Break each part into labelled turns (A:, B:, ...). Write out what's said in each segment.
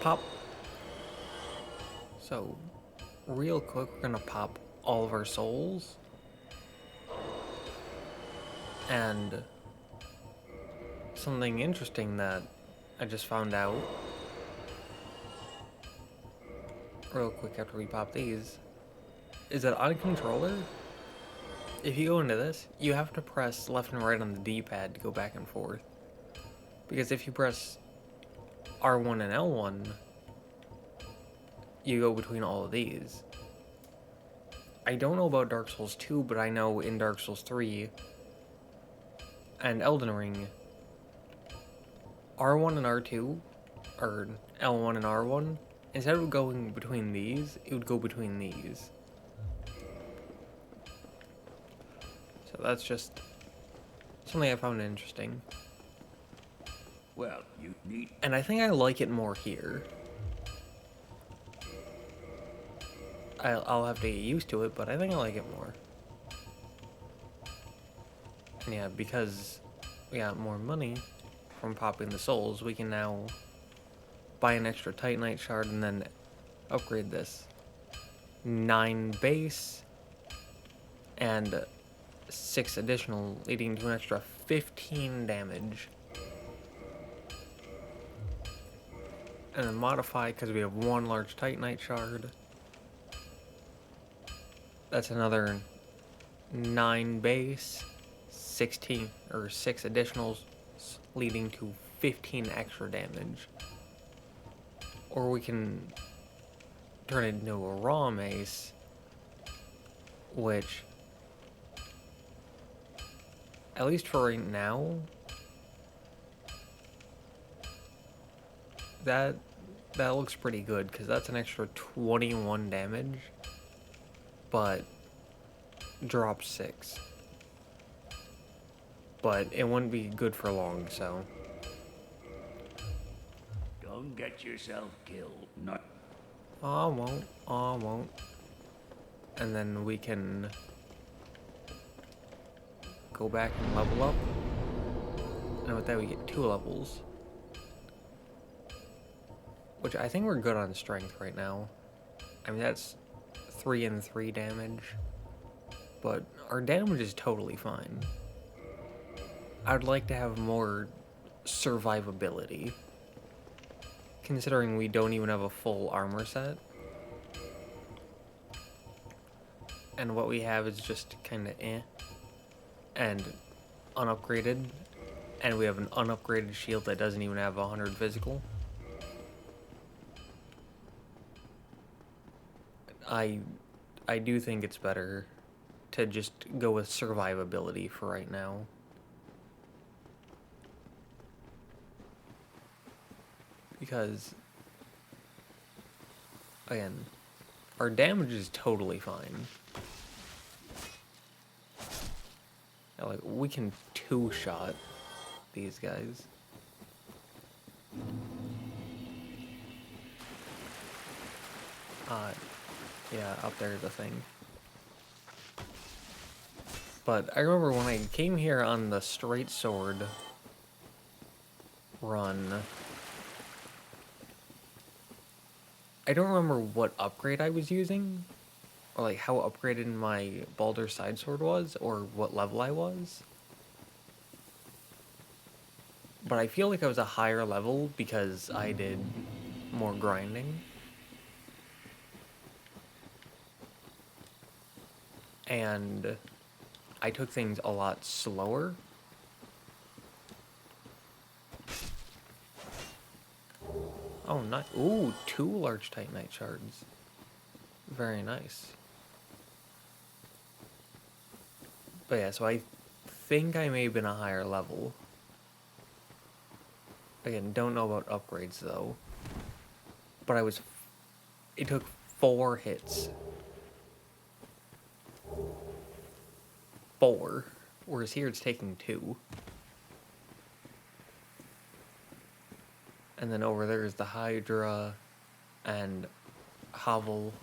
A: pop. So, real quick, we're gonna pop all of our souls. And something interesting that I just found out real quick after we pop these is that on controller, if you go into this, you have to press left and right on the D-pad to go back and forth. Because if you press R1 and L1, you go between all of these. I don't know about Dark Souls 2, but I know in Dark Souls 3 and Elden Ring, R1 and R2, or L1 and R1, instead of going between these, it would go between these. So that's just something I found interesting.
B: Well, you need...
A: And I think I like it more here. I'll have to get used to it, but I think I like it more. And yeah, because we got more money from popping the souls, we can now buy an extra Titanite shard and then upgrade this. 9 base and 6 additional, leading to an extra 15 damage. And then modify, because we have 1 large Titanite shard. That's another 9 base, 16 or 6 additionals, leading to 15 extra damage. Or we can turn it into a raw mace, which, at least for right now, that looks pretty good, because that's an extra 21 damage, but drops 6. But it wouldn't be good for long, so...
B: Don't get yourself killed. Not...
A: I won't. I won't. And then we can go back and level up. And with that we get 2 levels. Which I think we're good on strength right now. I mean, that's 3 and 3 damage. But our damage is totally fine. I'd like to have more survivability. Considering we don't even have a full armor set. And what we have is just kinda eh. And unupgraded. And we have an unupgraded shield that doesn't even have 100 physical. I do think it's better to just go with survivability for right now. Because, again, our damage is totally fine. Like, we can 2-shot these guys. Yeah, up there's a thing. But I remember when I came here on the straight sword run, I don't remember what upgrade I was using, or like how upgraded my Baldur's Side Sword was, or what level I was. But I feel like I was a higher level because I did more grinding. And I took things a lot slower. Oh, nice. Ooh, 2 large Titanite shards. Very nice. But yeah, so I think I may have been a higher level. Again, don't know about upgrades though. But it took 4 hits. 4. Whereas here it's taking 2. And then over there is the Hydra and Hovel.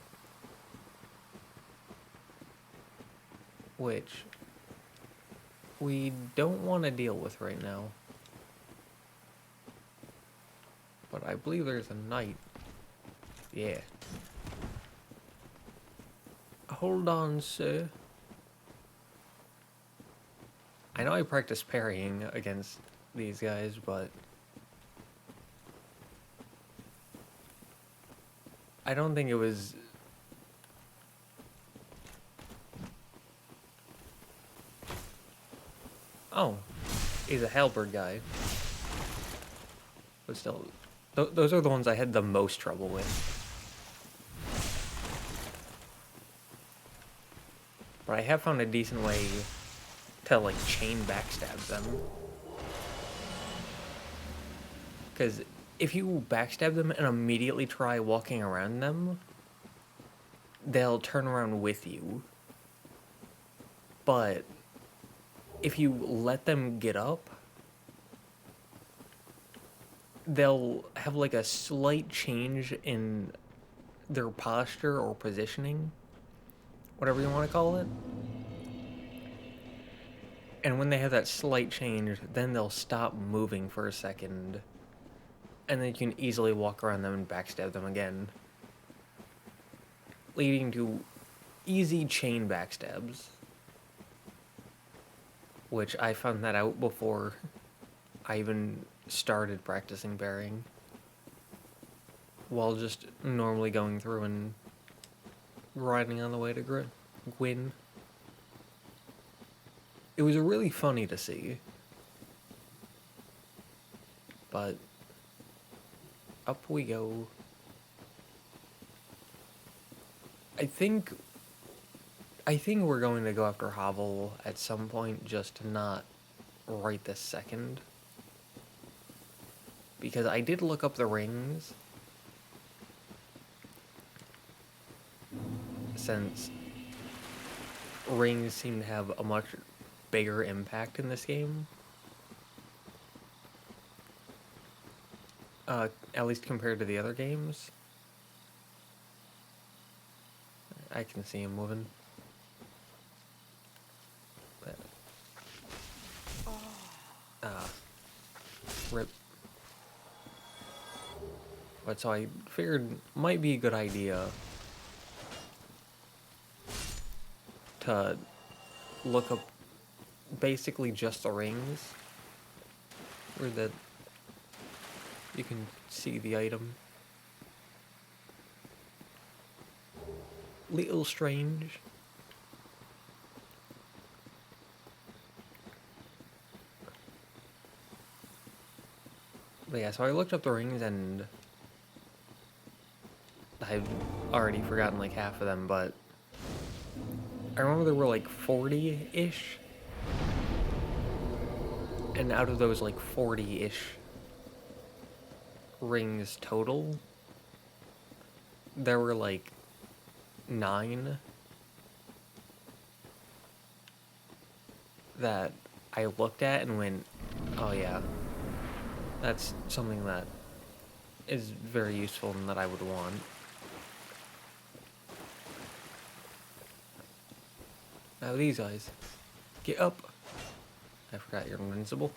A: Which we don't want to deal with right now. But I believe there's a knight. Yeah. Hold on, sir. I know I practiced parrying against these guys, but I don't think it was... Oh, he's a halberd guy. But still, those are the ones I had the most trouble with. But I have found a decent way to, like, chain backstab them. Because if you backstab them and immediately try walking around them, they'll turn around with you. But if you let them get up, they'll have, like, a slight change in their posture or positioning, whatever you want to call it. And when they have that slight change, then they'll stop moving for a second, and then you can easily walk around them and backstab them again, leading to easy chain backstabs, which I found that out before I even started practicing parrying, while just normally going through and grinding on the way to win. It was really funny to see. But up we go. I think we're going to go after Havel at some point, just not right this second. Because I did look up the rings, since rings seem to have a much bigger impact in this game. At least compared to the other games. I can see him moving. Rip. But so I figured might be a good idea to look up basically just the rings, where that you can see the item. Little strange. But yeah, so I looked up the rings and I've already forgotten like half of them, but I remember there were like 40-ish. And out of those like 40-ish rings total, there were like 9 that I looked at and went, oh yeah, that's something that is very useful and that I would want. Now these guys, get up. I forgot you're invincible.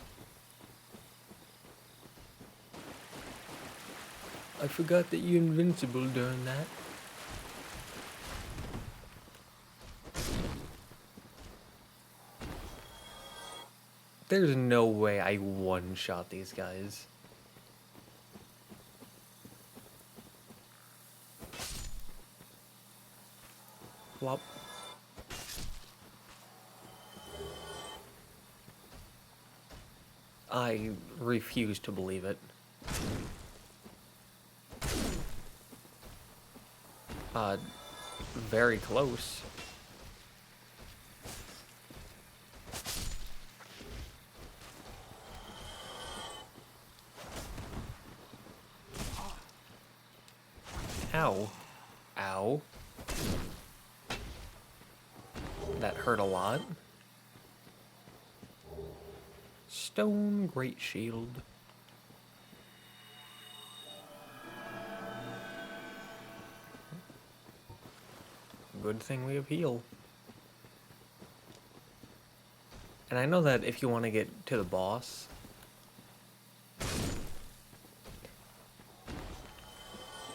A: I forgot that you're invincible during that. There's no way I one-shot these guys. Flop. I refuse to believe it. Very close. Ow. Ow. That hurt a lot. Stone Great Shield. Good thing we have heal. And I know that if you want to get to the boss,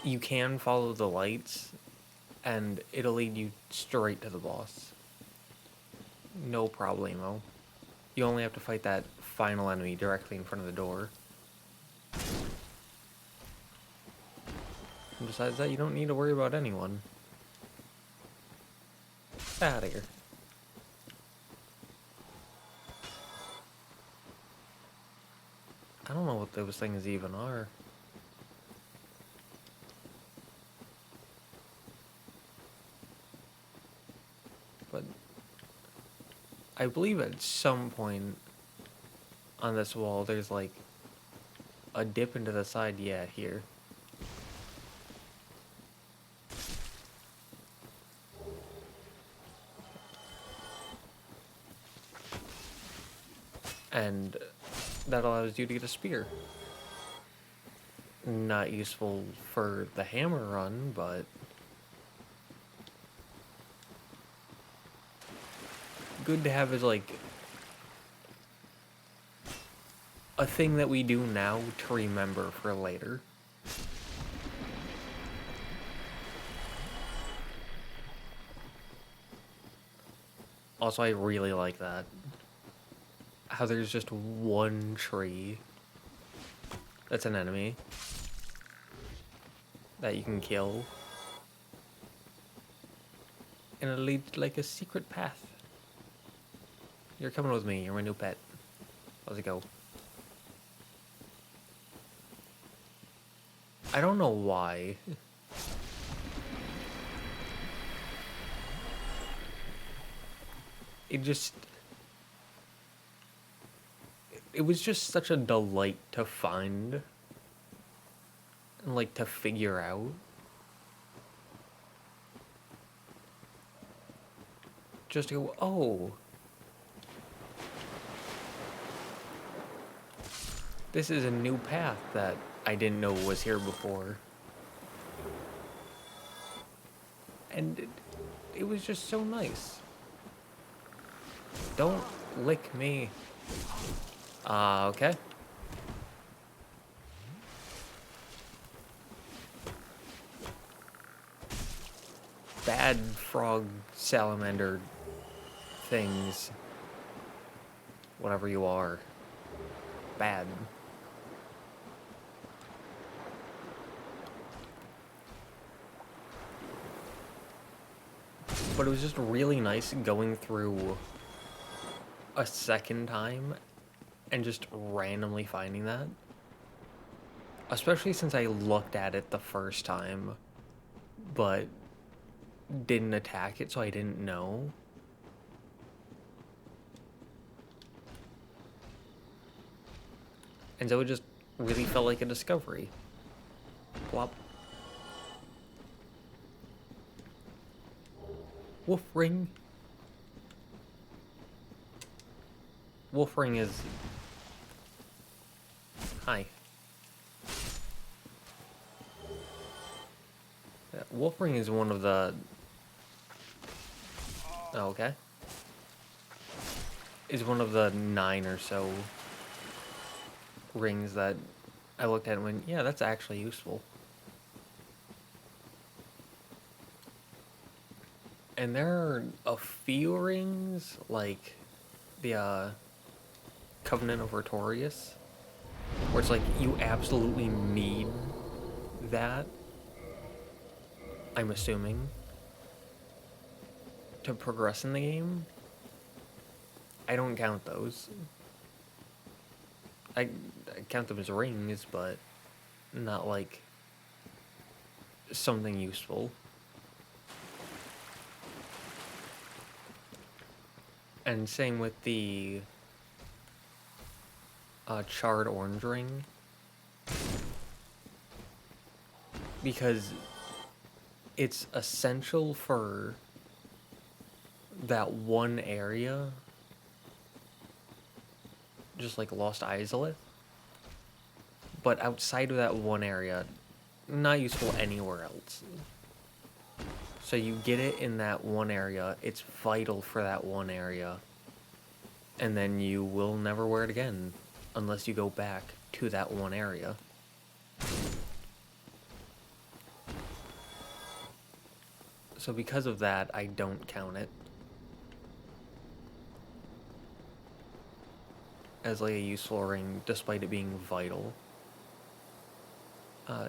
A: you can follow the lights, and it'll lead you straight to the boss. No problemo. You only have to fight that final enemy directly in front of the door. And besides that, you don't need to worry about anyone. Get out of here. I don't know what those things even are. But I believe at some point on this wall there's like a dip into the side. Yeah, here. And that allows you to get a spear. Not useful for the hammer run, but good to have as like a thing that we do now to remember for later. Also, I really like that. How there's just one tree that's an enemy that you can kill. And it leads like a secret path. You're coming with me, you're my new pet. Let's go. I don't know why. It was just such a delight to find and like to figure out. Just to go, oh, this is a new path that I didn't know was here before. And it was just so nice. Don't lick me. Okay. Bad frog salamander things. Whatever you are. Bad. But it was just really nice going through a second time and just randomly finding that. Especially since I looked at it the first time, but didn't attack it, so I didn't know. And so it just really felt like a discovery. Plop. Wolf ring. Wolf ring is... Hi. Yeah, wolf ring is one of the... Oh, okay. Is one of the 9 or so rings that I looked at and went, yeah, that's actually useful. And there are a few rings, like the Covenant of Artorias, where it's like you absolutely need that, I'm assuming, to progress in the game. I don't count those. I count them as rings, but not like something useful. And same with the charred orange ring. Because it's essential for that one area, just like Lost Isolate. But outside of that one area, not useful anywhere else. So you get it in that one area, it's vital for that one area, and then you will never wear it again unless you go back to that one area. So because of that, I don't count it as like a useful ring, despite it being vital.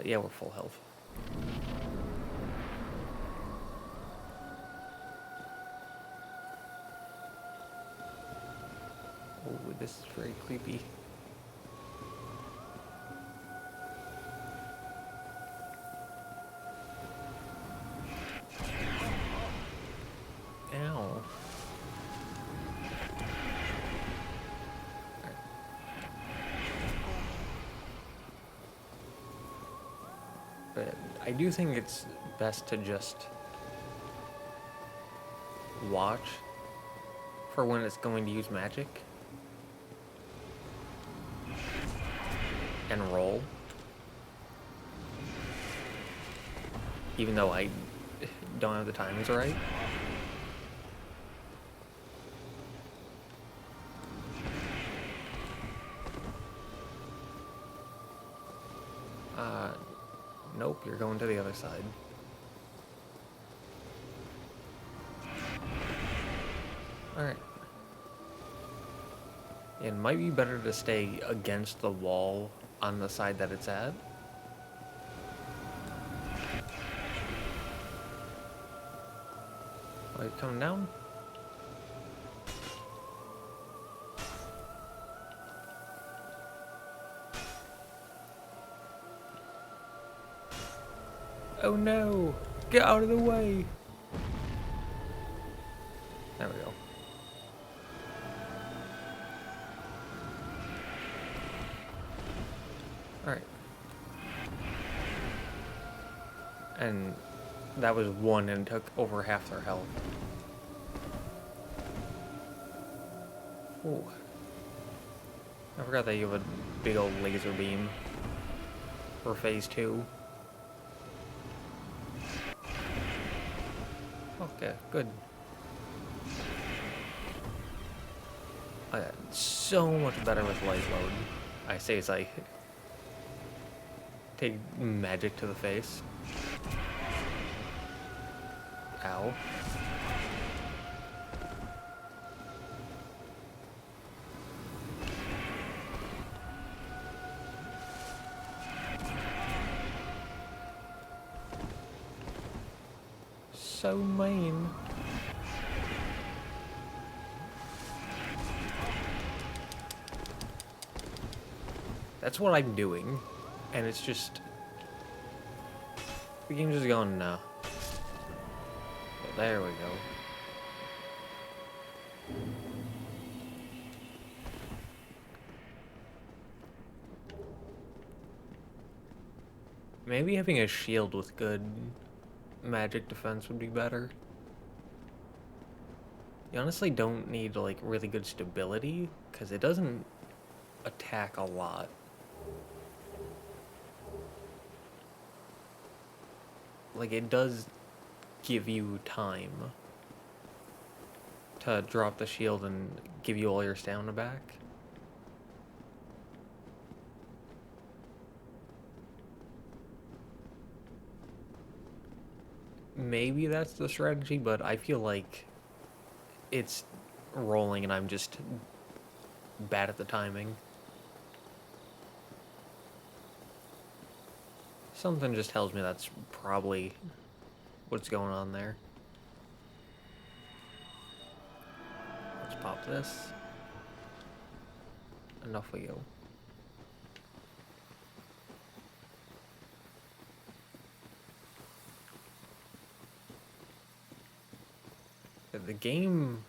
A: Yeah, we're full health. Oh, this is very creepy. Ow. But I do think it's best to just watch for when it's going to use magic and roll. Even though I don't have the timings right. Nope, you're going to the other side. Alright. It might be better to stay against the wall on the side that it's at. Are you coming down? Oh no! Get out of the way! There we go. Alright. And that was one and took over half their health. Ooh. I forgot that you have a big old laser beam for phase 2. Okay, good. Oh, yeah, so much better with light load. I say as I take magic to the face. Ow. So mean. That's what I'm doing, and it's just the game's just going no. There we go. Maybe having a shield with good magic defense would be better. You honestly don't need like really good stability because it doesn't attack a lot. Like it does give you time to drop the shield and give you all your stamina back. Maybe that's the strategy, but I feel like it's rolling and I'm just bad at the timing. Something just tells me that's probably what's going on there. Let's pop this. And off we go. The game,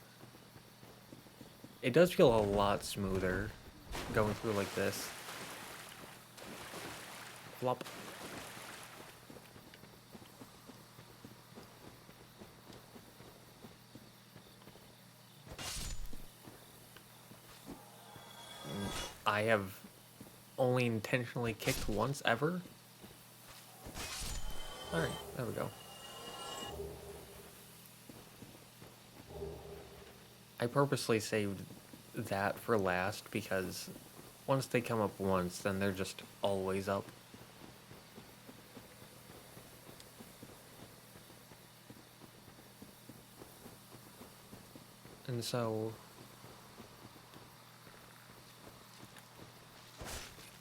A: it does feel a lot smoother going through like this. Flop. I have only intentionally kicked once ever. Alright, there we go. I purposely saved that for last because once they come up once, then they're just always up. And so,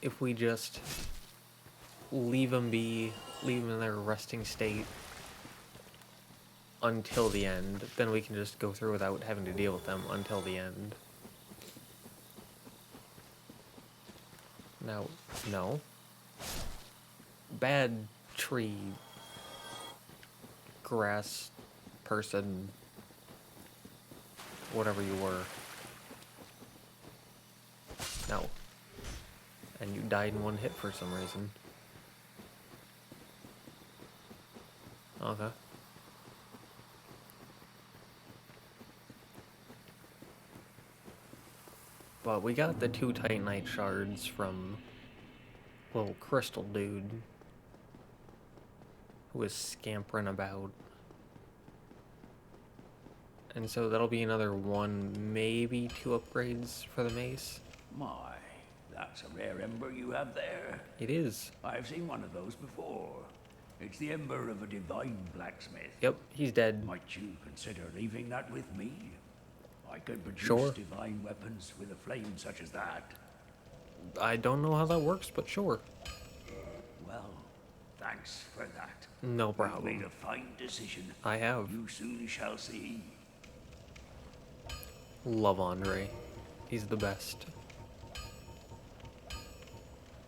A: if we just leave them in their resting state until the end, then we can just go through without having to deal with them until the end. Now, no. Bad tree, grass, person, whatever you were. No. And you died in one hit for some reason. Okay. But we got the 2 Titanite shards from little crystal dude who was scampering about. And so that'll be another 1, maybe 2 upgrades for the mace.
B: My, that's a rare ember you have there.
A: It is.
B: I've seen one of those before. It's the ember of a divine blacksmith.
A: Yep, he's dead.
B: Might you consider leaving that with me? I could produce
A: Sure.
B: divine weapons with a flame such as that.
A: I don't know how that works, but sure.
B: Well, thanks for that.
A: No
B: You've
A: problem.
B: made a fine decision.
A: I have.
B: You soon shall see.
A: Love Andre. He's the best.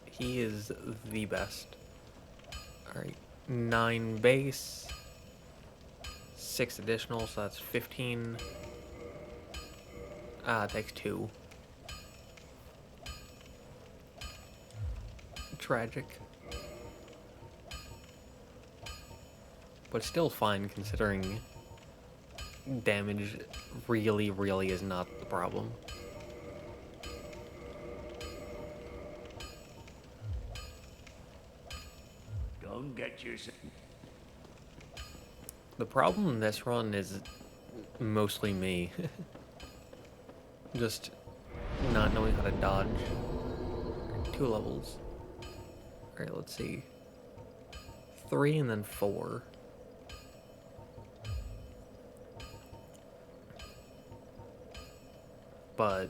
A: He is the best. Alright. 9 base. 6 additional, so that's 15. It takes 2. Tragic. But still fine considering damage really is not the problem.
B: Don't get yourself.
A: The problem in this run is mostly me. Just not knowing how to dodge. 2 levels. Alright, let's see. 3 and then 4. But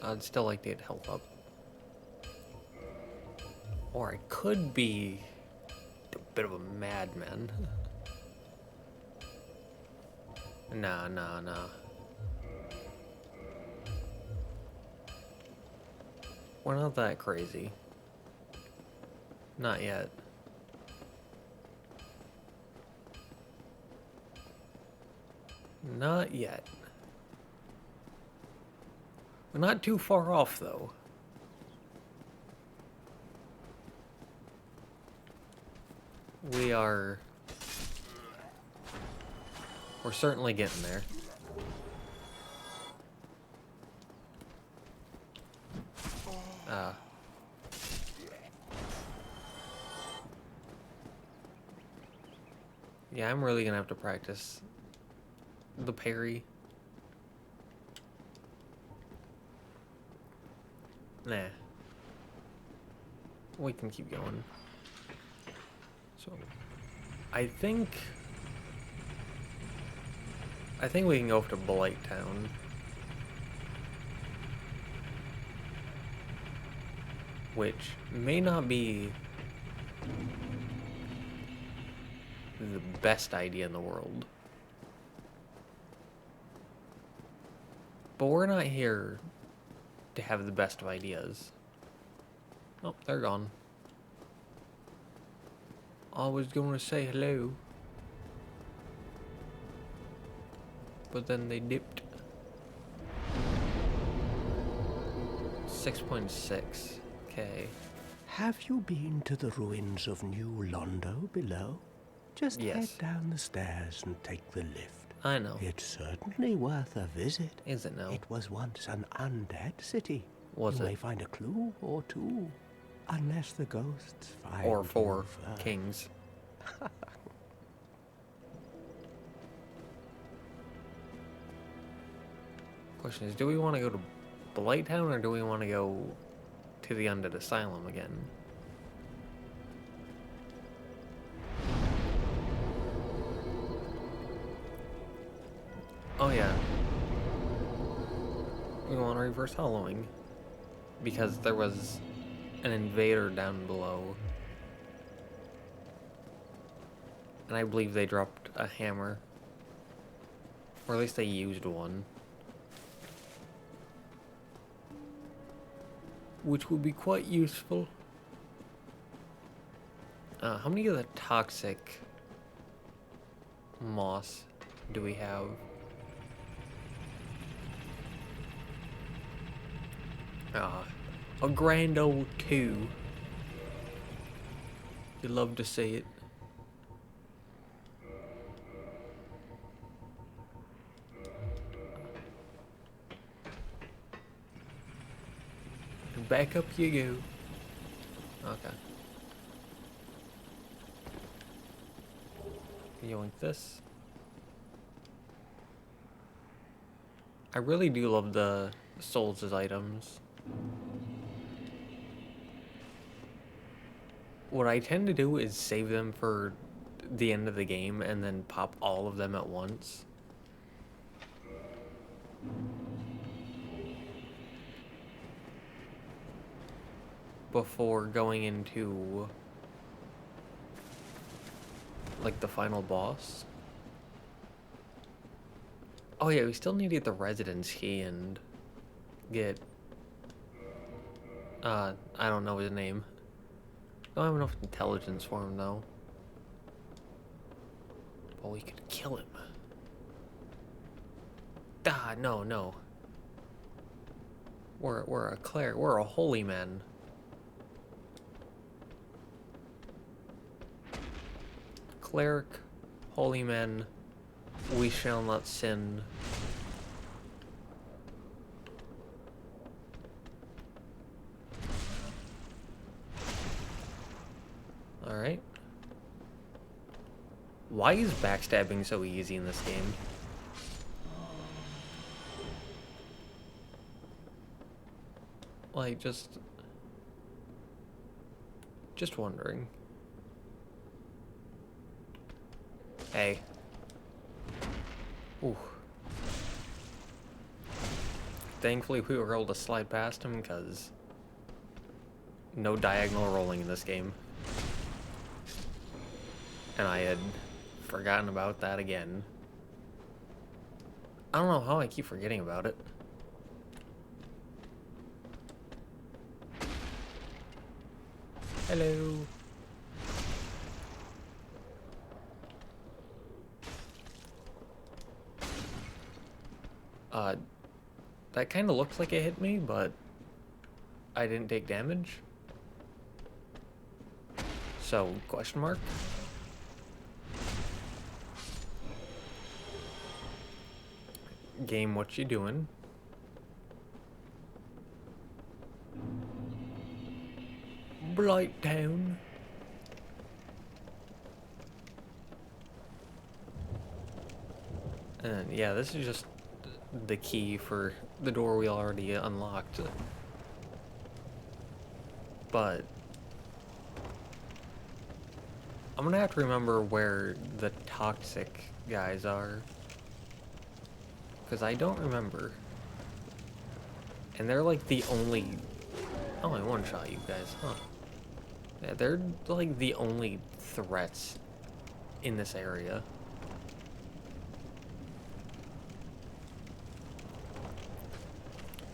A: I'd still like to get health up. Or I could be a bit of a madman. Nah. We're not that crazy. Not yet. Not yet. We're not too far off, though. We're certainly getting there. Yeah, I'm really gonna have to practice the parry. Nah. We can keep going. So, I think we can go up to Blighttown. Which may not be the best idea in the world. But we're not here to have the best of ideas. Oh, they're gone. I was going to say hello. But then they dipped. 6.6. Okay.
C: Have you been to the ruins of New Londo below? Just
A: Yes.
C: head down the stairs and take the lift.
A: I know.
C: It's certainly worth a visit.
A: Is it now?
C: It was once an undead city.
A: Was
C: you
A: it?
C: may find a clue or two, unless the ghosts find
A: Or
C: you
A: 4
C: first.
A: kings. Question is, do we want to go to Blighttown or do we want to go to the Undead Asylum again? yeah. We want to reverse hollowing. Because there was an invader down below. And I believe they dropped a hammer. Or at least they used one. Which would be quite useful. How many of the toxic moss do we have? A grand old 2. You love to see it. Back up you go. Okay. Yoink this. I really do love the souls as items. What I tend to do is save them for the end of the game and then pop all of them at once. Before going into like the final boss. Oh yeah, we still need to get the residence key and get I don't know his name. Don't have enough intelligence for him though. But we could kill him. Ah, no. We're a cleric, we're a holy man. Cleric, holy men, we shall not sin. Alright. Why is backstabbing so easy in this game? Like, just wondering. Hey. Ooh. Thankfully we were able to slide past him because no diagonal rolling in this game. And I had forgotten about that again. I don't know how I keep forgetting about it. Hello. That kind of looks like it hit me, but I didn't take damage. So, question mark? Game, what you doing? Blighttown. And yeah, this is just the key for the door we already unlocked. But I'm gonna have to remember where the toxic guys are, because I don't remember. And they're like the only... Oh, I one-shot you guys, huh? Yeah, they're like the only threats in this area.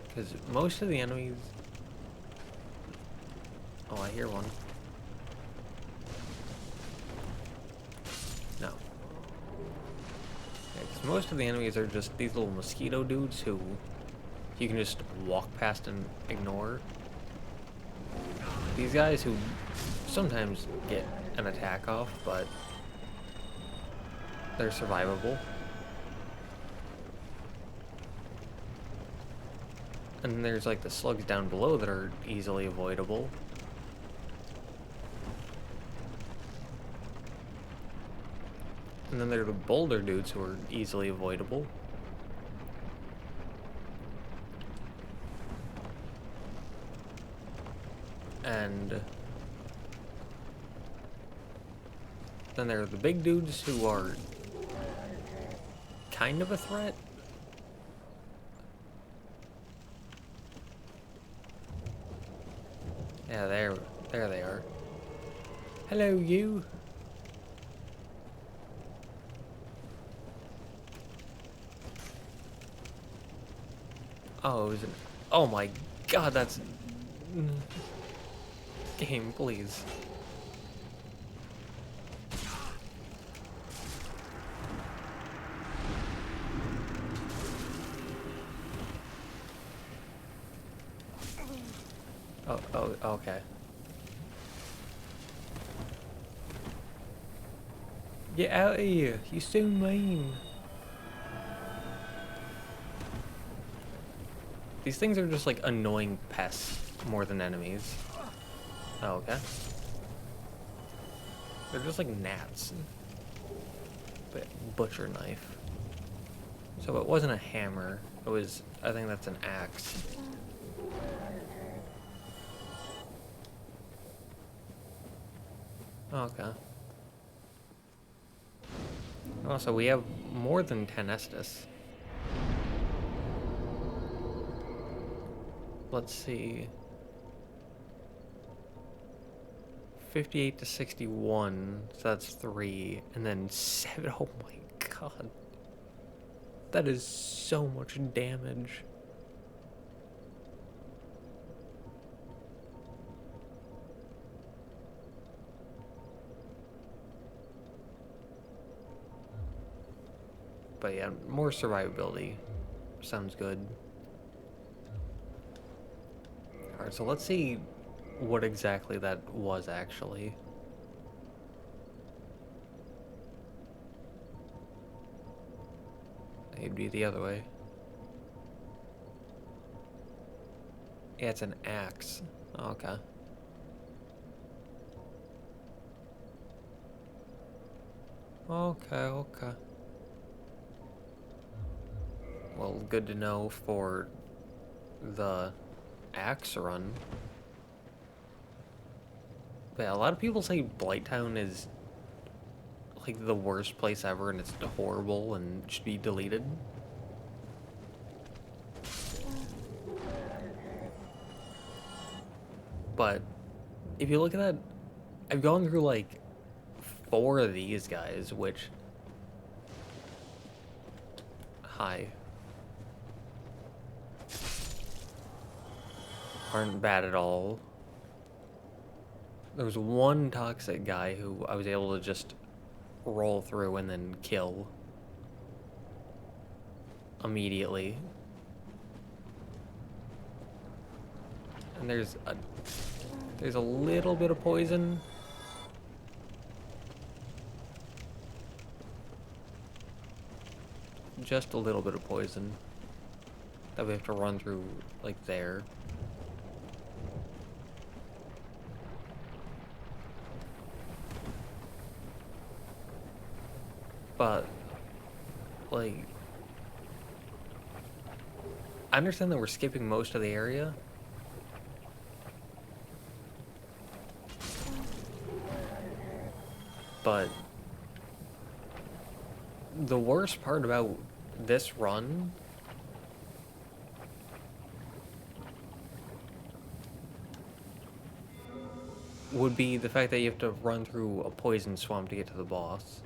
A: Because most of the enemies... Oh, I hear one. No. Yeah, 'cause most of the enemies are just these little mosquito dudes who you can just walk past and ignore. These guys who sometimes get an attack off, but they're survivable. And then there's like the slugs down below that are easily avoidable. And then there are the boulder dudes who are easily avoidable. And then there are the big dudes who are kind of a threat, Yeah, there they are. Hello, you. Oh, it was an... Oh my god, that's... Game, please. Oh, okay. Get out of here. You're so mean. These things are just like annoying pests more than enemies. Oh, okay. They're just like gnats. But butcher knife. So it wasn't a hammer. It was, I think that's an axe. Okay. Also, we have more than 10 Estus. Let's see. 58 to 61, so that's 3, and then 7. Oh my god. That is so much damage. But yeah, more survivability. Sounds good. Alright, so let's see what exactly that was actually. It'd be the other way. Yeah, it's an axe. Okay. Okay. Well, good to know for the axe run. But yeah, a lot of people say Blighttown is like the worst place ever and it's horrible and should be deleted. But if you look at that, I've gone through like 4 of these guys, which... Hi. Aren't bad at all. There was one toxic guy who I was able to just roll through and then kill immediately. And there's a little bit of poison. Just a little bit of poison that we have to run through like there. But like, I understand that we're skipping most of the area. But the worst part about this run would be the fact that you have to run through a poison swamp to get to the boss.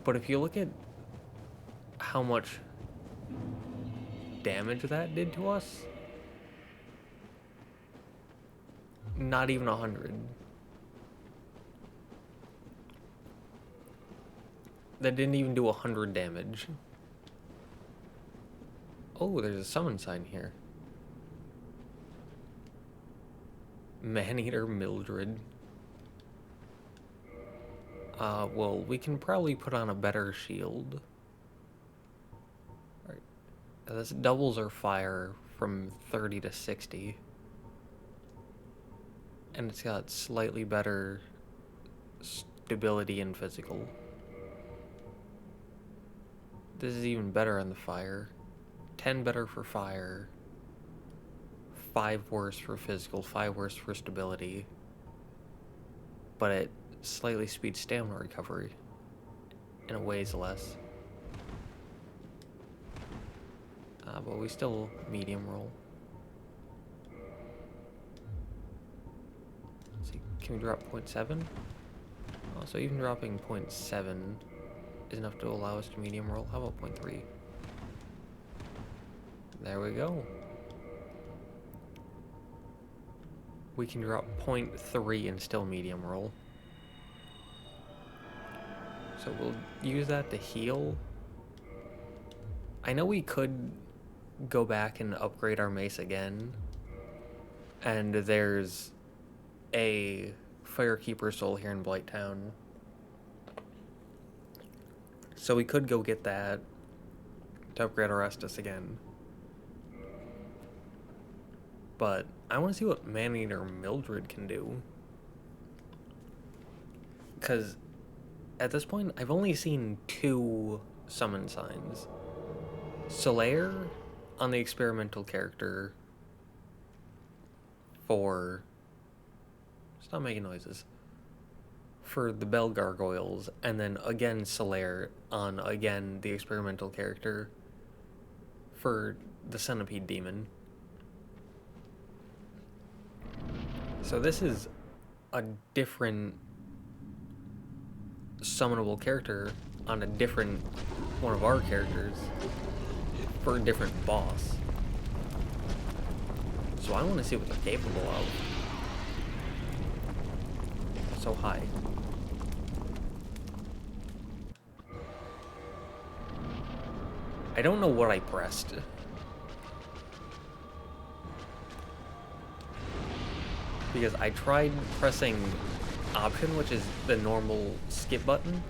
A: But if you look at how much damage that did to us, not even 100. That didn't even do 100 damage. Oh, there's a summon sign here. Maneater Mildred. Well, we can probably put on a better shield. Alright. This doubles our fire from 30 to 60. And it's got slightly better stability and physical. This is even better on the fire. 10 better for fire. 5 worse for physical, 5 worse for stability. But it slightly speeds stamina recovery. And it weighs less. But we still medium roll. Let's see, can we drop 0.7? Oh, so even dropping 0.7 is enough to allow us to medium roll. How about 0.3? There we go. We can drop 0.3 and still medium roll. So we'll use that to heal. I know we could go back and upgrade our mace again. And there's a Firekeeper soul here in Blighttown. So we could go get that to upgrade our Estus again. But I want to see what Maneater Mildred can do. Because at this point, I've only seen 2 summon signs. Solaire on the experimental character for... Stop making noises. For the Bell Gargoyles, and then again Solaire on, again, the experimental character for the Centipede Demon. So this is a different summonable character on a different one of our characters for a different boss. So I want to see what they're capable of. So high. I don't know what I pressed. Because I tried pressing option, which is the normal skip button.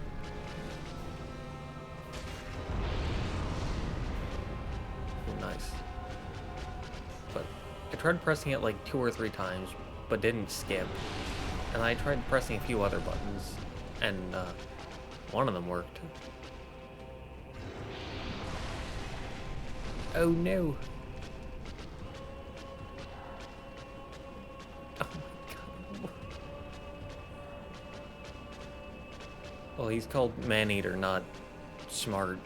A: Oh, nice. But I tried pressing it like 2 or 3 times, but didn't skip. And I tried pressing a few other buttons, and one of them worked. Oh no. Oh my god. Well, he's called Maneater, not smart.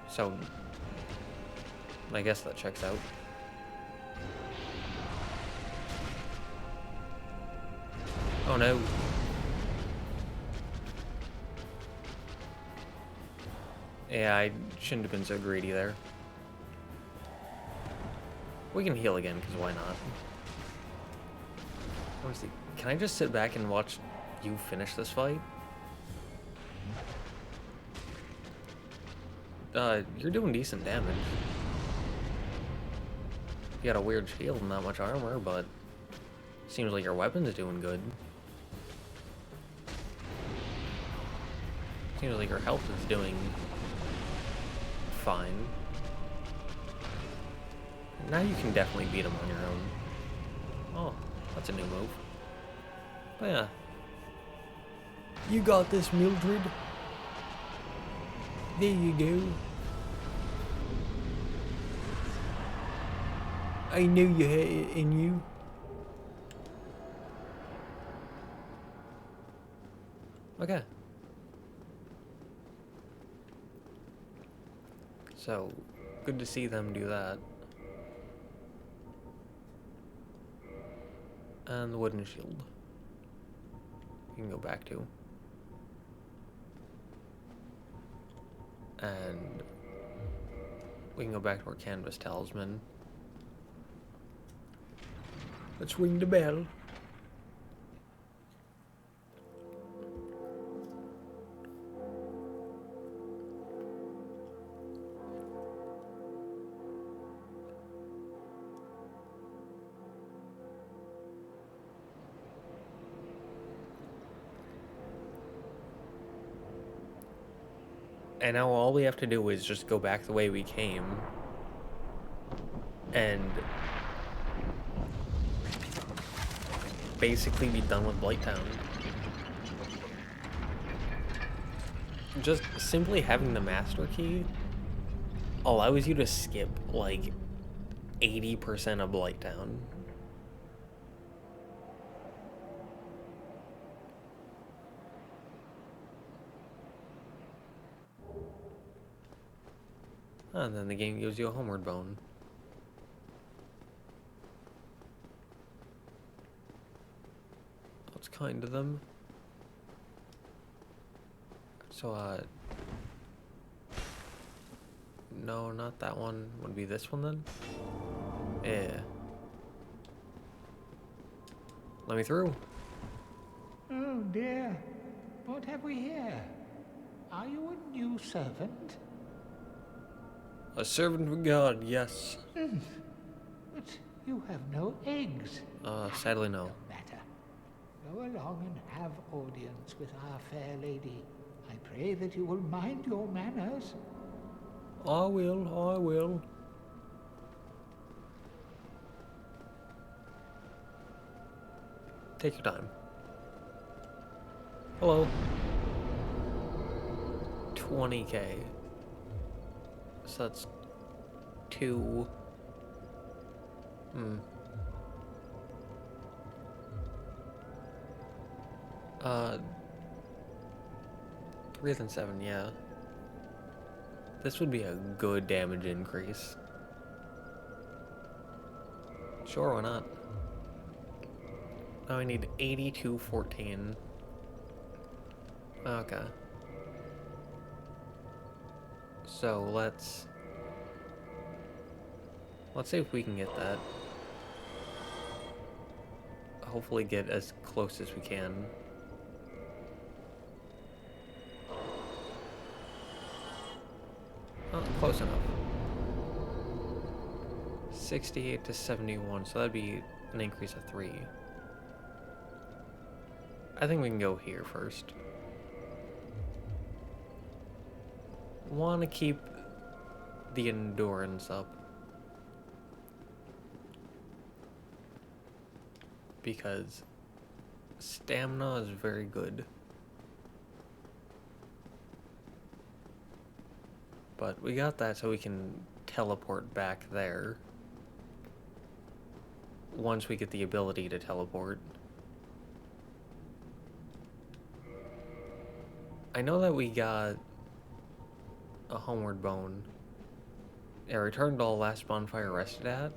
A: So, I guess that checks out. Oh no. Yeah, I shouldn't have been so greedy there. We can heal again, because why not? Honestly, can I just sit back and watch you finish this fight? You're doing decent damage. You got a weird shield and not much armor, but seems like your weapon's doing good. Seems like your health is doing fine. Now you can definitely beat him on your own. Oh, that's a new move. But yeah. You got this, Mildred. There you go. I knew you had it in you. Okay. So, good to see them do that. And the wooden shield. You can go back to. And we can go back to our canvas talisman. Let's ring the bell. And now all we have to do is just go back the way we came. And basically be done with Blighttown. Just simply having the master key allows you to skip like 80% of Blighttown. And then the game gives you a homeward bone. That's kind of them. So, no, not that one. Would be this one then? Yeah. Let me through.
D: Oh dear, what have we here? Are you a new servant?
A: A servant of God, yes.
D: But you have no eggs.
A: Sadly no.
D: No matter. Go along and have audience with our fair lady. I pray that you will mind your manners.
A: I will. Take your time. Hello. 20k. So that's 2. Uh, 3 than 7, yeah. This would be a good damage increase. Sure, why not? Now I need 8214. Okay. So let's see if we can get that. Hopefully get as close as we can. Oh, close enough. 68 to 71, so that'd be an increase of 3. I think we can go here first. Want to keep the endurance up. Because stamina is very good. But we got that so we can teleport back there. Once we get the ability to teleport. I know that we got a homeward bone. Yeah, returned to all last bonfire rested at.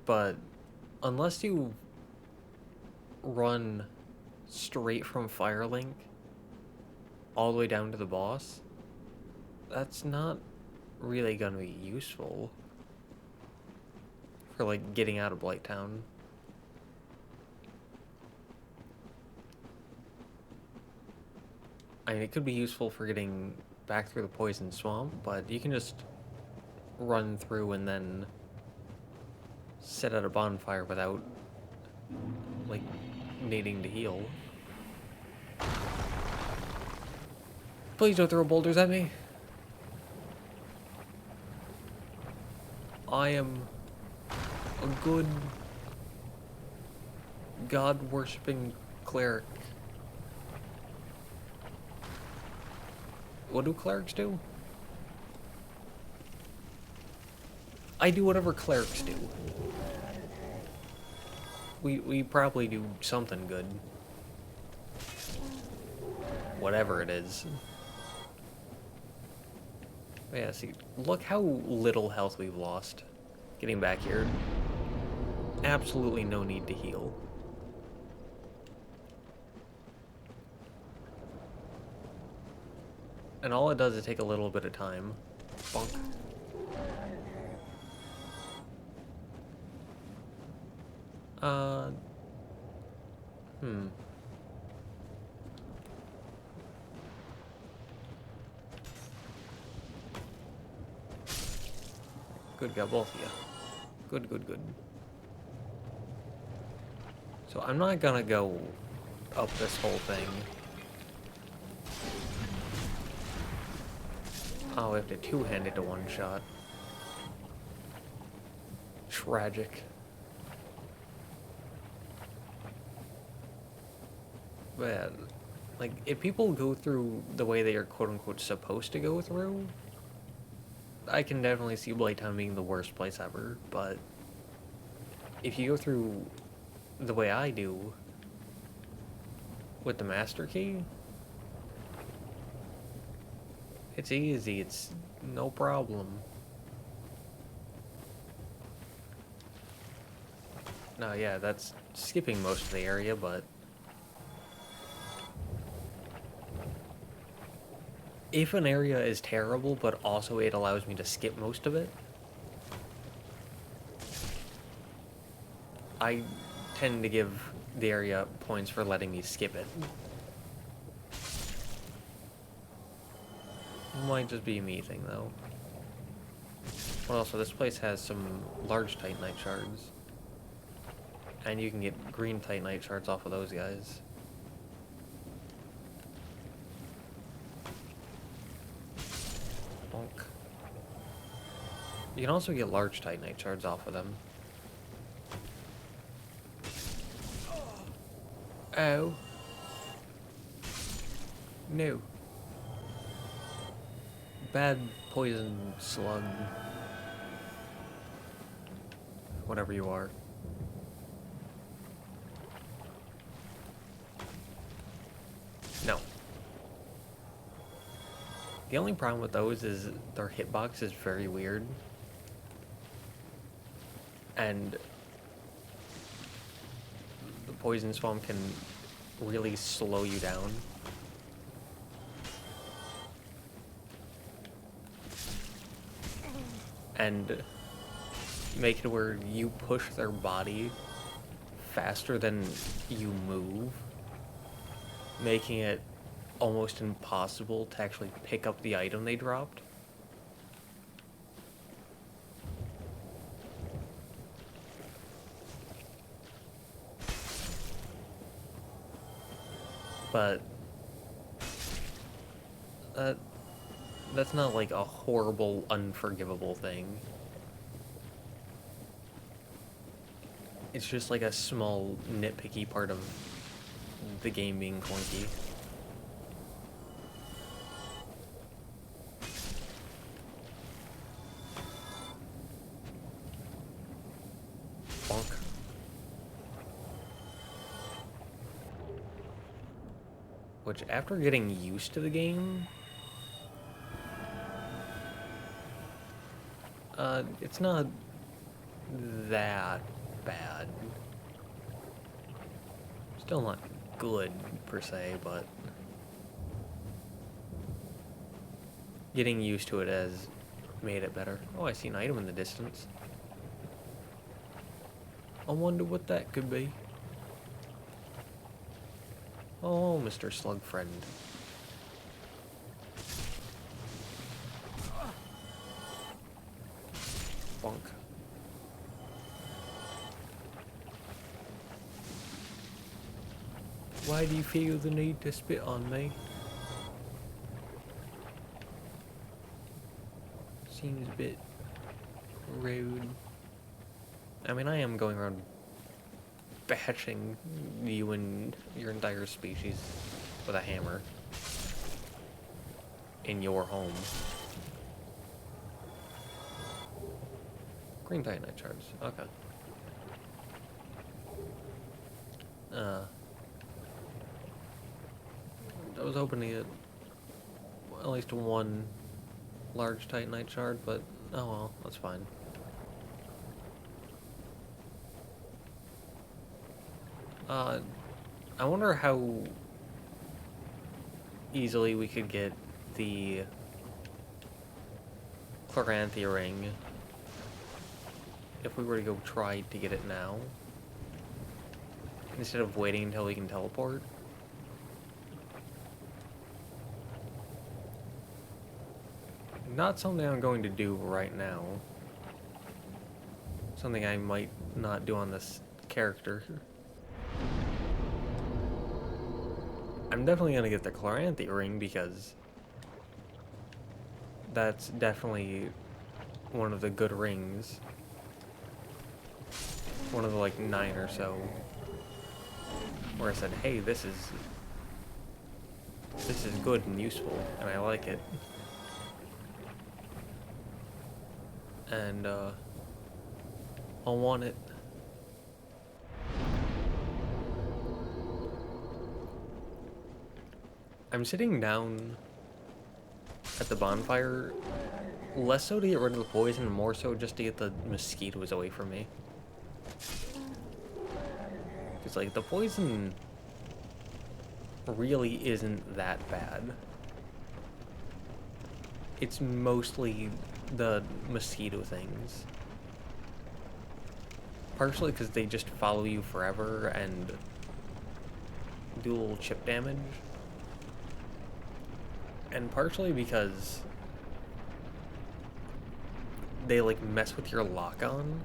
A: But unless you run straight from Firelink all the way down to the boss, that's not really gonna be useful for like getting out of Blighttown. I mean, it could be useful for getting back through the poison swamp, but you can just run through and then set at a bonfire without like needing to heal. Please don't throw boulders at me. I am a good God-worshipping cleric. What do clerics do? I do whatever clerics do. We probably do something good. Whatever it is. Yeah, see, look how little health we've lost getting back here. Absolutely no need to heal. And all it does is take a little bit of time. Bonk. Good, got both of you. Good. So I'm not gonna go up this whole thing. Oh, we have to two-hand it to one shot. Tragic. But, like, if people go through the way they are quote-unquote supposed to go through, I can definitely see Blighttown being the worst place ever, but if you go through the way I do, with the master key, it's easy, it's no problem. No, yeah, that's skipping most of the area, but if an area is terrible, but also it allows me to skip most of it, I tend to give the area points for letting me skip it. Might just be a me thing, though. But also, this place has some large Titanite shards. And you can get green Titanite shards off of those guys. Bonk. You can also get large Titanite shards off of them. Oh. No. Bad poison slug. Whatever you are. No. The only problem with those is their hitbox is very weird. And the poison swamp can really slow you down. And make it where you push their body faster than you move, making it almost impossible to actually pick up the item they dropped. But that's not like a horrible, unforgivable thing. It's just like a small, nitpicky part of the game being clunky. Bonk. Which, after getting used to the game, it's not that bad. Still not good, per se, but getting used to it has made it better. Oh, I see an item in the distance. I wonder what that could be. Oh, Mr. Slug Friend. Bonk. Why do you feel the need to spit on me? Seems a bit rude. I mean, I am going around bashing you and your entire species with a hammer in your home. Green Titanite shards. Okay. I was hoping to get at least one large Titanite shard, but oh well, that's fine. I wonder how easily we could get the Chloranthy ring if we were to go try to get it now, instead of waiting until we can teleport. Not something I'm going to do right now. Something I might not do on this character. I'm definitely going to get the Chloranthy ring because that's definitely one of the good rings. One of the like 9 or so. Where I said, hey, this is good and useful, and I like it. And I'll want it. I'm sitting down at the bonfire, less so to get rid of the poison, more so just to get the mosquitoes away from me. Because, like, the poison really isn't that bad. It's mostly the mosquito things. Partially because they just follow you forever and do a little chip damage. And partially because they, like, mess with your lock-on.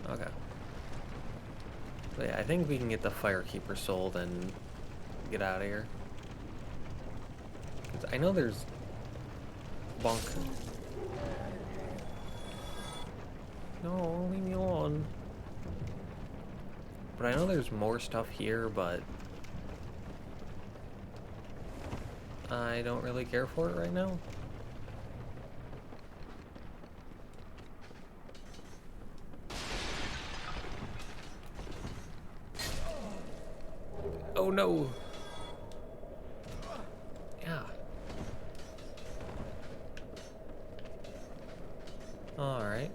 A: Okay. So yeah, I think we can get the Firekeeper sold and get out of here. 'Cause I know there's... Bonk. No, leave me alone. But I know there's more stuff here, but... I don't really care for it right now. Oh no! Yeah. Alright.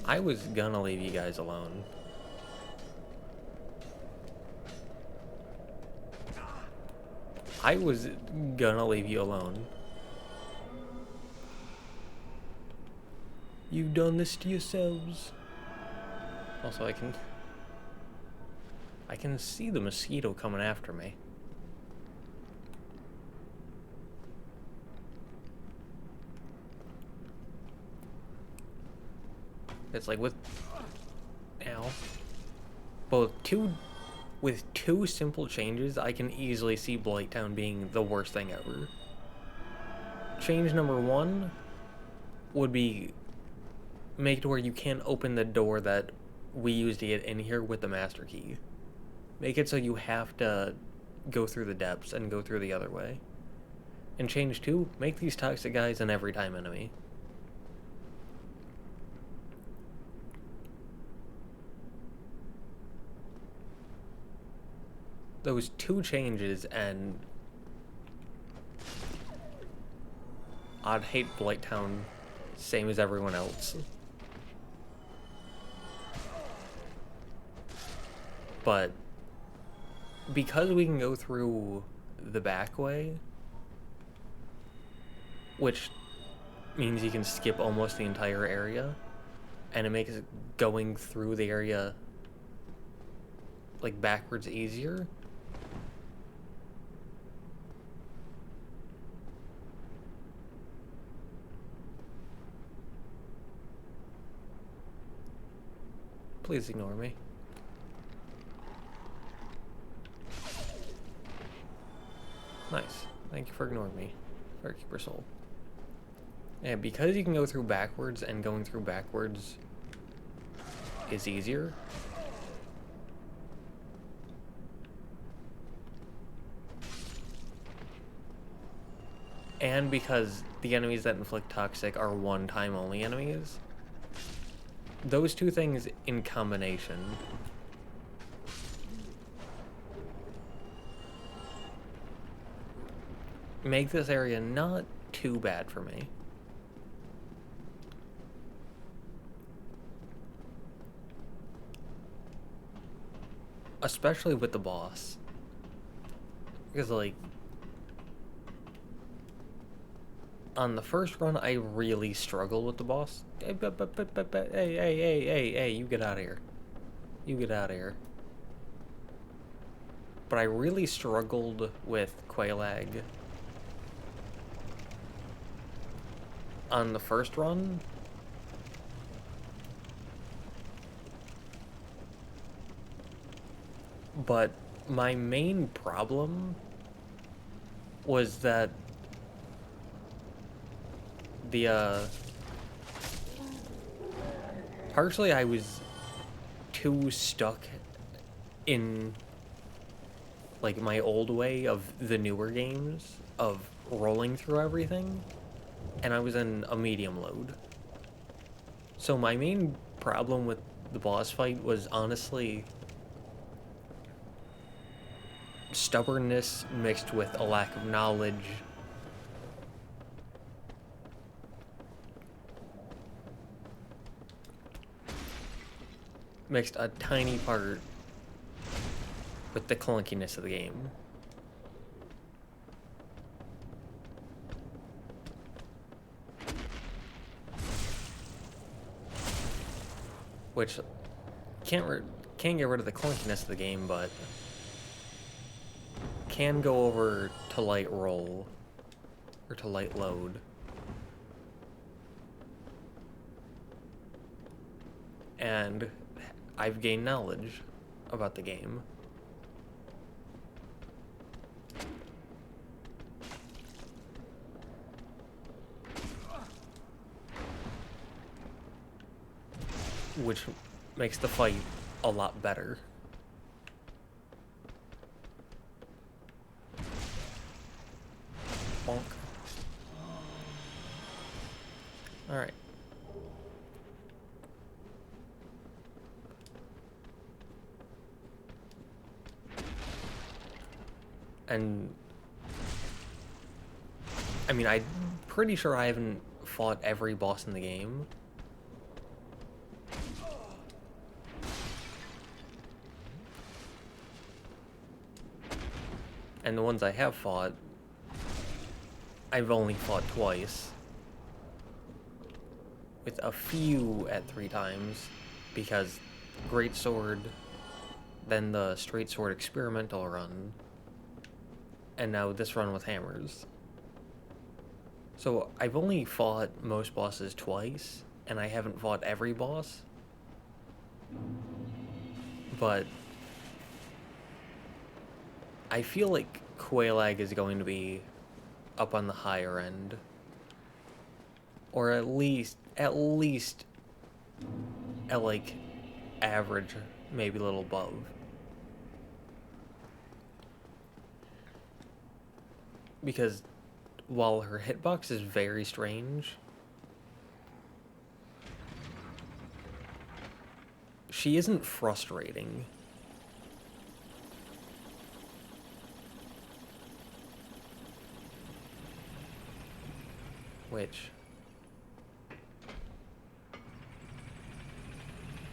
A: I was gonna leave you guys alone. I was gonna leave you alone. You've done this to yourselves. Also, I can see the mosquito coming after me. It's like with... Ow. But with two simple changes, I can easily see Blighttown being the worst thing ever. Change number one would be make it to where you can't open the door that we used to get in here with the master key. Make it so you have to go through the depths and go through the other way. And change two, make these toxic guys an every time enemy. Those two changes, and I'd hate Blighttown same as everyone else. But because we can go through the back way, which means you can skip almost the entire area, and it makes going through the area like backwards easier. Please ignore me. Nice. Thank you for ignoring me. Firekeeper soul. And because you can go through backwards, and going through backwards is easier. And because the enemies that inflict toxic are one-time only enemies. Those two things in combination make this area not too bad for me. Especially with the boss. Because, like, on the first run, I really struggled with the boss. Hey, you get out of here. You get out of here. But I really struggled with Quelaag on the first run. But my main problem was that partially I was too stuck in like my old way of the newer games of rolling through everything, and I was in a medium load. So my main problem with the boss fight was honestly stubbornness mixed with a lack of knowledge mixed a tiny part with the clunkiness of the game. Which can't get rid of the clunkiness of the game, but can go over to light roll or to light load. And I've gained knowledge about the game. Which makes the fight a lot better. Bonk. Alright. And I mean, I'm pretty sure I haven't fought every boss in the game. And the ones I have fought, I've only fought twice. With a few at 3 times, because Great Sword, then the Straight Sword experimental run, and now this run with hammers. So I've only fought most bosses twice, and I haven't fought every boss. But I feel like Quelaag is going to be up on the higher end. Or at least at like average, maybe a little above. Because while her hitbox is very strange, she isn't frustrating. Which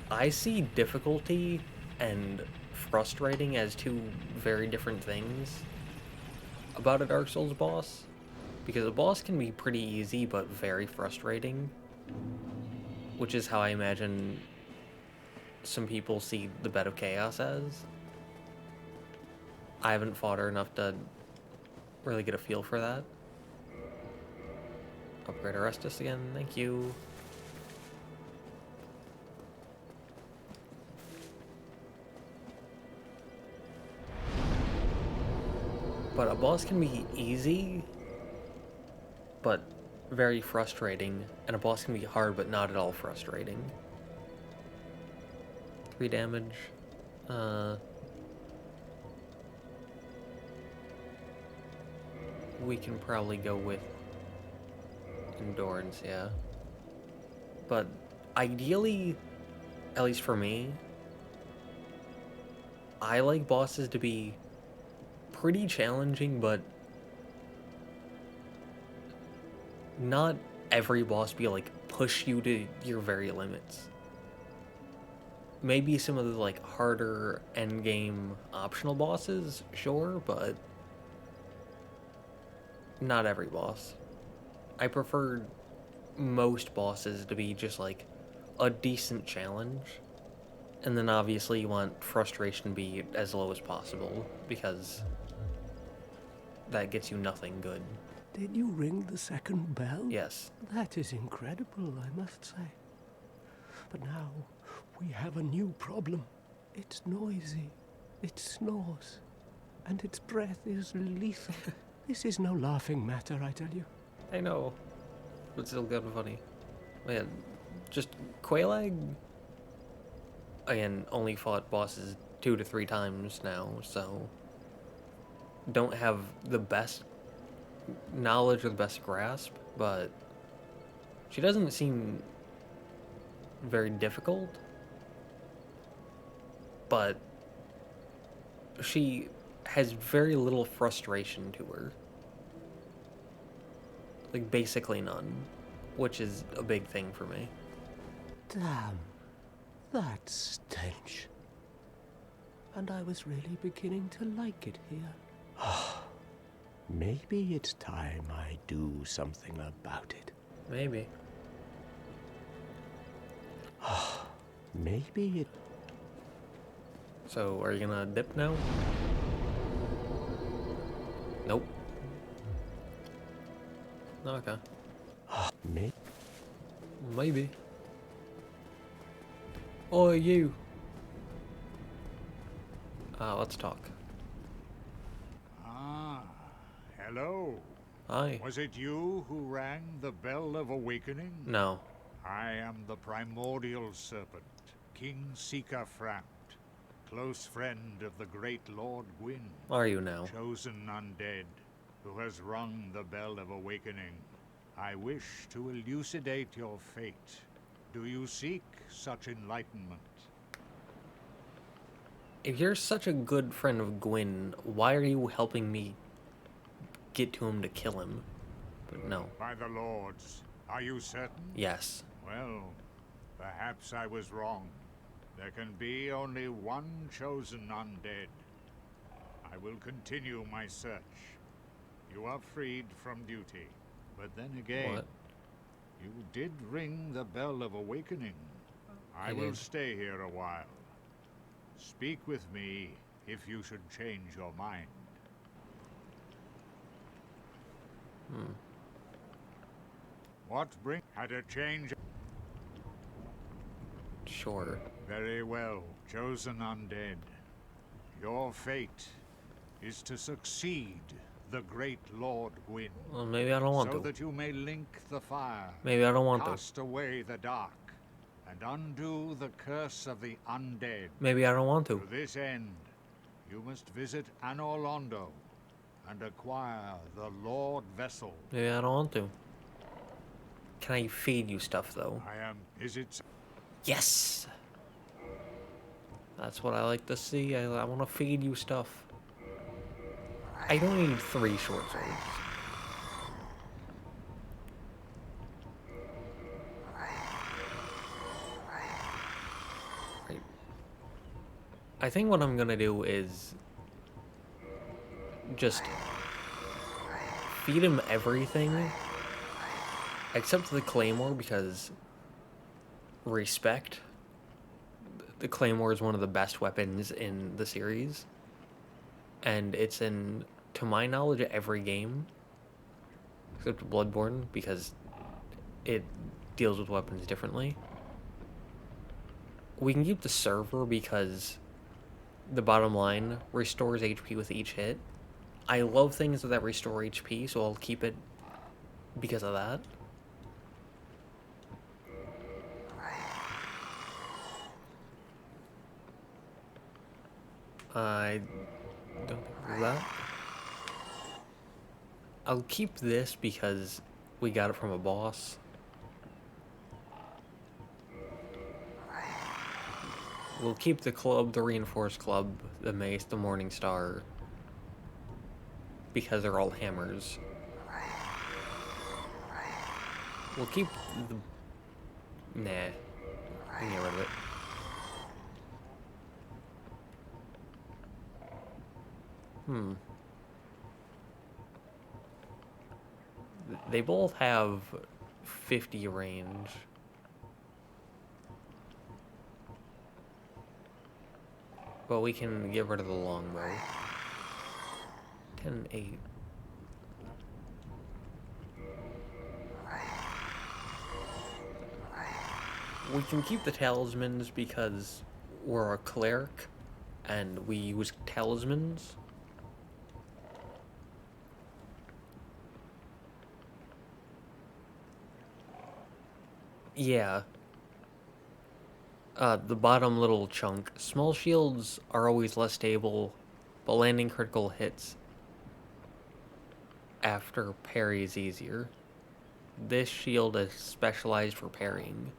A: I see difficulty and frustrating as two very different things about a Dark Souls boss. Because a boss can be pretty easy but very frustrating. Which is how I imagine some people see the Bed of Chaos as. I haven't fought her enough to really get a feel for that. Upgrade Arestus again, thank you. But a boss can be easy, but very frustrating, and a boss can be hard but not at all frustrating. 3 damage. We can probably go with Endurance, yeah. But ideally, at least for me, I like bosses to be pretty challenging, but not every boss be like push you to your very limits. Maybe some of the like harder endgame optional bosses, sure, but not every boss. I prefer most bosses to be just like a decent challenge. And then obviously you want frustration to be as low as possible, because that gets you nothing good.
C: Did you ring the second bell?
A: Yes.
C: That is incredible, I must say. But now we have a new problem. It's noisy, it snores, and its breath is lethal. This is no laughing matter, I tell you.
A: I know, but still kind of funny. Man, just Quelaag, again, only fought bosses 2 to 3 times now, so don't have the best knowledge or the best grasp, but she doesn't seem very difficult, but she has very little frustration to her. Like, basically none, which is a big thing for me.
C: Damn. That stench. And I was really beginning to like it here. Maybe it's time I do something about it.
A: Maybe.
C: Maybe it...
A: So, are you gonna dip now? Nope. Okay. Maybe. Oh, you. Let's talk.
E: Ah, hello.
A: Hi.
E: Was it you who rang the bell of awakening?
A: No.
E: I am the primordial serpent, King Seeker Frant, close friend of the great Lord Gwyn,
A: Are you now?
E: chosen undead, who has rung the bell of awakening. I wish to elucidate your fate. Do you seek such enlightenment?
A: If you're such a good friend of Gwyn, why are you helping me get to him to kill him? But no.
E: By the lords, are you certain?
A: Yes.
E: Well, perhaps I was wrong. There can be only one chosen undead. I will continue my search. You are freed from duty. But then again,
A: What?
E: you did ring the bell of awakening. I
A: I
E: will
A: did.
E: stay here a while. Speak with me if you should change your mind. What bring had a change?
A: Sure.
E: Very well, chosen undead. Your fate is to succeed the great Lord Gwyn.
A: Well, maybe I don't want
E: so
A: to.
E: that you may link the fire,
A: Maybe I don't want to.
E: cast away the dark, and undo the curse of the undead.
A: Maybe I don't want to.
E: To this end, you must visit Anor Londo and acquire the Lord Vessel.
A: Maybe I don't want to. Can I feed you stuff, though?
E: Is it?
A: Yes! That's what I like to see. I want to feed you stuff. I don't need 3 short swords. Right. I think what I'm gonna do is just feed him everything except the claymore, because respect. The claymore is one of the best weapons in the series, and it's in, to my knowledge, every game except Bloodborne, because it deals with weapons differently. We can keep the server because the bottom line restores HP with each hit. I love things that restore HP, so I'll keep it because of that. I don't think of that. I'll keep this because we got it from a boss. We'll keep the club, the reinforced club, the mace, the morning star, because they're all hammers. We'll keep the... Nah. We can get rid of it. They both have 50 range. But we can get rid of the longbow. 10, 8. We can keep the talismans because we're a cleric and we use talismans. Yeah. The bottom little chunk. Small shields are always less stable, but landing critical hits after parry is easier. This shield is specialized for parrying.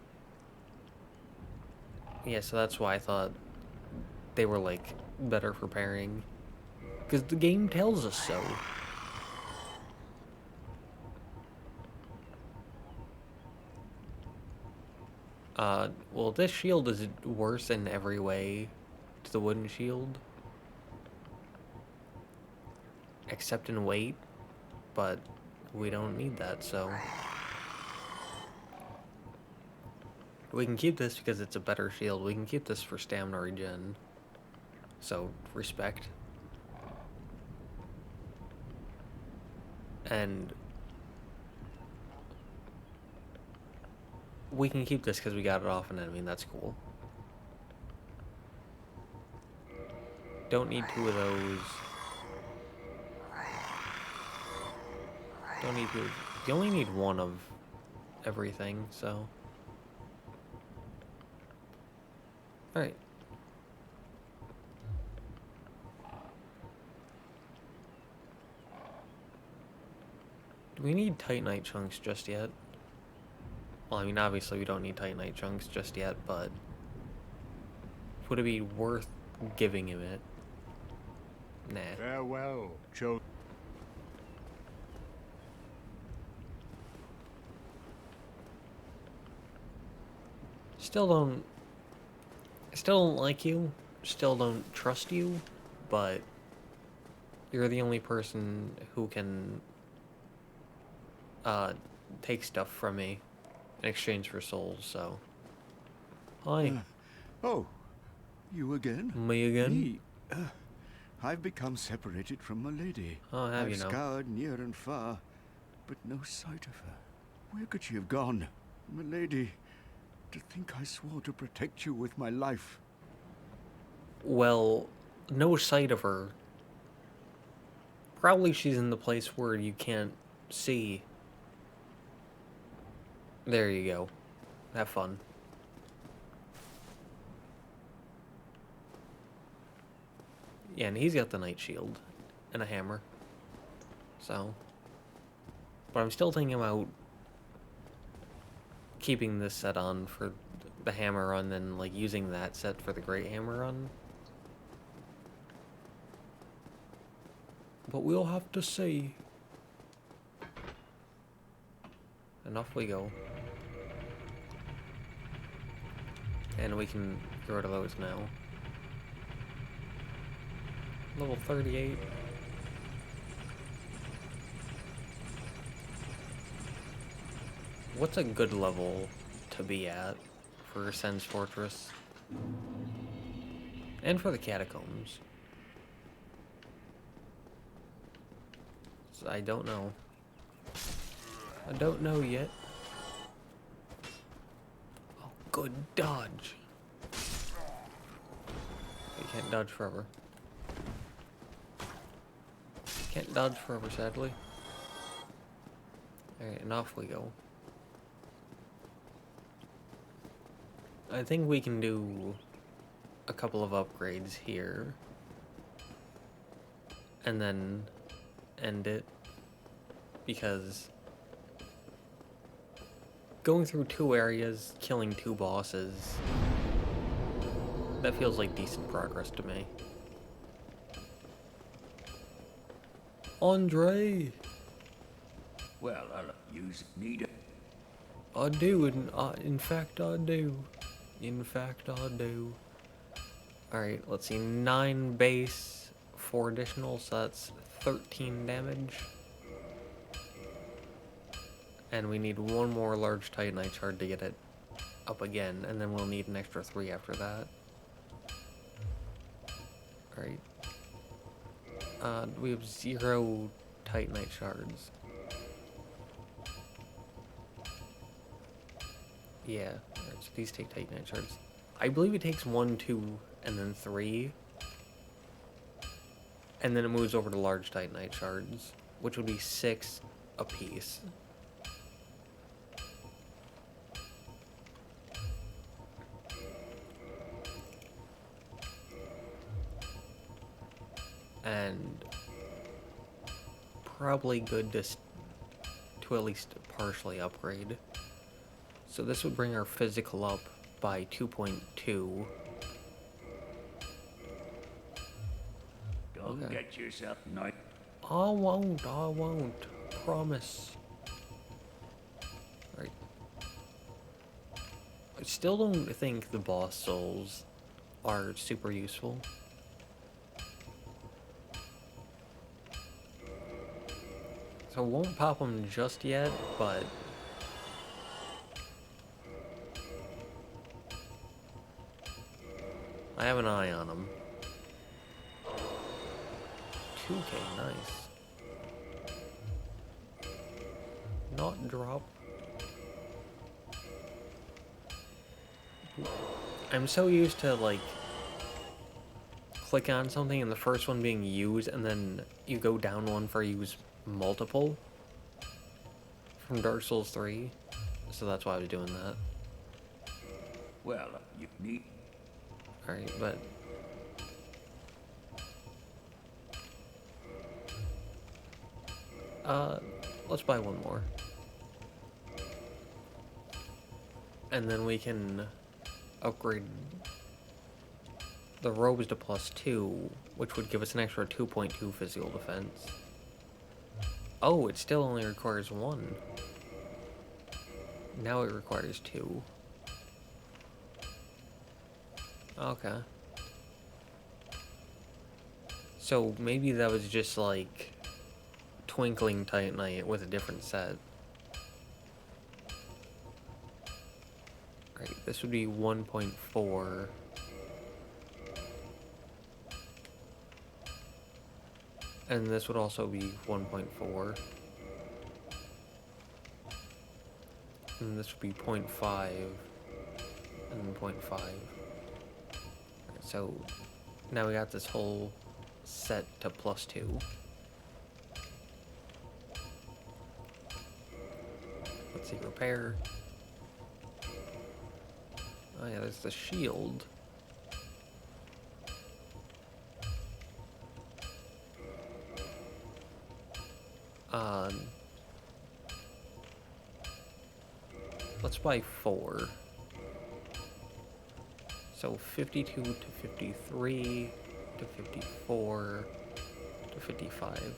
A: Yeah, so that's why I thought they were, like, better for parrying. Because the game tells us so. Well, this shield is worse in every way to the wooden shield. Except in weight, but we don't need that, so... We can keep this because it's a better shield. We can keep this for stamina regen. So, respect. And... we can keep this because we got it off an enemy, and that's cool. Don't need 2 of those. Don't need 2. You only need 1 of everything, so... Alright. Do we need Titanite chunks just yet? Well, I mean, obviously we don't need Titanite chunks just yet, but... would it be worth giving him it? Nah.
E: Farewell, chosen.
A: Still don't like you, still don't trust you, but you're the only person who can take stuff from me in exchange for souls, so... Hi.
F: Oh, you again?
A: Me again?
F: Me? I've become separated from my lady.
A: Oh, have
F: I've
A: you now?
F: scoured near and far, but no sight of her. Where could she have gone? My lady, to think I swore to protect you with my life.
A: Well, no sight of her. Probably she's in the place where you can't see. There you go. Have fun. Yeah, and he's got the night shield and a hammer. So, but I'm still thinking about keeping this set on for the hammer run, then like using that set for the great hammer run. But we'll have to see. And off we go. And we can get rid of those now. Level 38. What's a good level to be at for Sen's Fortress? And for the Catacombs? So I don't know. I don't know yet. Oh, good dodge. You can't dodge forever. Can't dodge forever, sadly. Alright, and off we go. I think we can do a couple of upgrades here. And then end it. Because going through 2 areas, killing 2 bosses, that feels like decent progress to me. Andre!
B: Well, I'll use need it.
A: I do, in fact I do. In fact I do. Alright, let's see, 9 base, 4 additional, so that's 13 damage. And we need 1 more large Titanite shard to get it up again, and then we'll need an extra 3 after that. Alright. We have 0 Titanite shards. Yeah, alright, so these take Titanite shards. I believe it takes 1, 2, and then 3. And then it moves over to large Titanite shards, which would be 6 apiece. And probably good to at least partially upgrade. So this would bring our physical up by 2.2.
B: Don't
A: Okay.
B: get yourself night.
A: I won't, promise. Right. I still don't think the boss souls are super useful. So won't pop them just yet, but I have an eye on them. 2K, nice. Not drop. I'm so used to, like, click on something and the first one being use, and then you go down one for use multiple from Dark Souls 3. So that's why I was doing that.
B: Well, you need...
A: Alright, but... let's buy one more. And then we can upgrade the robes to +2, which would give us an extra 2.2 physical defense. Oh, it still only requires 1. Now it requires 2. Okay. So maybe that was just like Twinkling Titanite with a different set. Right, this would be 1.4. And this would also be 1.4. And this would be 0.5. And then 0.5. Right, so now we got this whole set to +2. Let's see, repair. Oh yeah, there's the shield. Let's buy 4. So 52 to 53 to 54 to 55.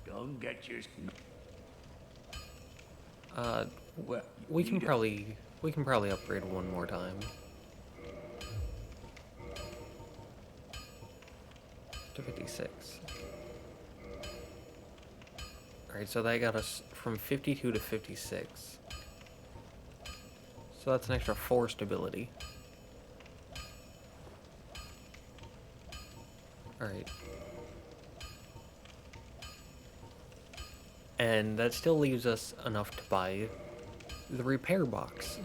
B: Don't get your... Well,
A: we can probably upgrade one more time. To 56. Alright, so that got us from 52 to 56. So that's an extra 4 stability. Alright. And that still leaves us enough to buy the repair box.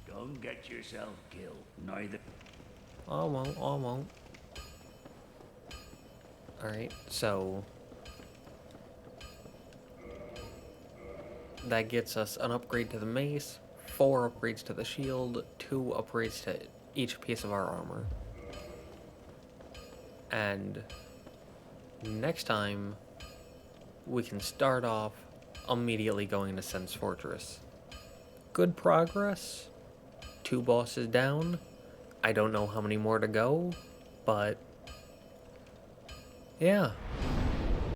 B: Don't get yourself killed, neither.
A: I won't. Alright, so that gets us an upgrade to the mace, 4 upgrades to the shield, 2 upgrades to each piece of our armor. And next time, we can start off immediately going to Sen's Fortress. Good progress. 2 bosses down. I don't know how many more to go, but yeah.